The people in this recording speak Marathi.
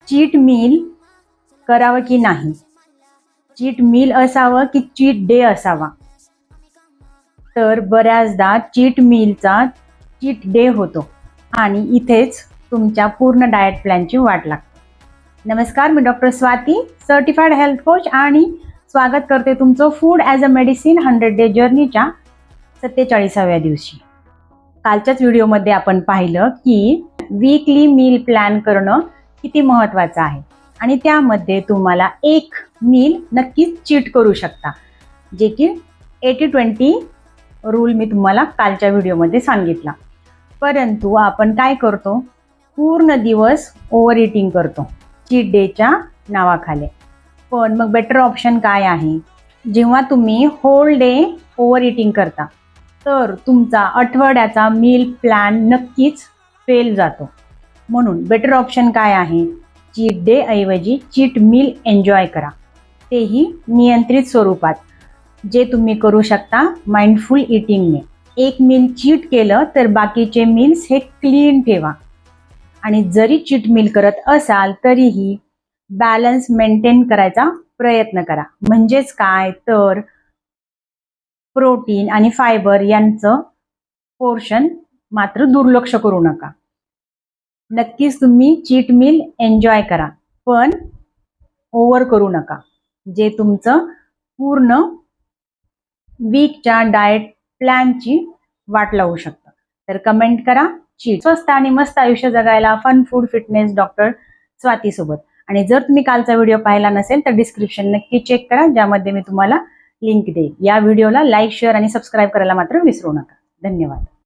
चीट मील करावं की नाही, चीट मील असावं की चीट डे असावा. तर बऱ्याचदा चीट मीलचा चीट डे होतो आणि इथेच तुमच्या पूर्ण डाएट प्लॅनची वाट लागते. नमस्कार, मी doctor Swati, certified health coach, आणि स्वागत करते तुमचं food as a medicine 100 day जर्नीच्या 47व्या दिवशी. कालच्याच व्हिडिओमध्ये आपण पाहिलं की वीकली मील प्लॅन करणं किती महत्त्वाचं आहे आणि त्यामध्ये तुम्हाला एक मील नक्कीच चीट करू शकता, जे की 80-20 रूल मी तुम्हाला कालच्या व्हिडिओमध्ये सांगितला. परंतु आपण काय करतो, पूर्ण दिवस ओव्हर इटिंग करतो चीट डेच्या नावाखाली. पण मग बेटर ऑप्शन काय आहे? जेव्हा तुम्ही होल डे ओव्हर इटिंग करता तर तुमचा आठवड्याचा मील प्लॅन नक्कीच फेल जातो. म्हणून बेटर ऑप्शन काय आहे? चीट डे ऐवजी चीट मील एन्जॉय करा, तेही नियंत्रित स्वरूपात, जे तुम्ही करू शकता माइंडफुल इटिंगने. एक मील चीट केलं तर बाकीचे मील्स हे क्लीन ठेवा. आणि जरी चीट मील करत असाल तरीही बॅलन्स मेंटेन करायचा प्रयत्न करा. म्हणजेच काय तर प्रोटीन आणि फायबर यांचं पोर्शन मात्र दुर्लक्ष करू नका. नक्कीच तुम्ही चीट मील एन्जॉय करा, पण ओव्हर करू नका, जे तुमचं पूर्ण वीकच्या डाएट प्लॅनची वाट लावू शकतं. तर कमेंट करा चीट. स्वस्त आणि मस्त आयुष्य जगायला fun food fitness doctor Swati सोबत. आणि जर तुम्ही कालचा व्हिडिओ पाहिला नसेल तर डिस्क्रिप्शन नक्की चेक करा, ज्यामध्ये मी तुम्हाला लिंक देईल. या व्हिडिओला लाईक, शेअर आणि सबस्क्राईब करायला मात्र विसरू नका. धन्यवाद.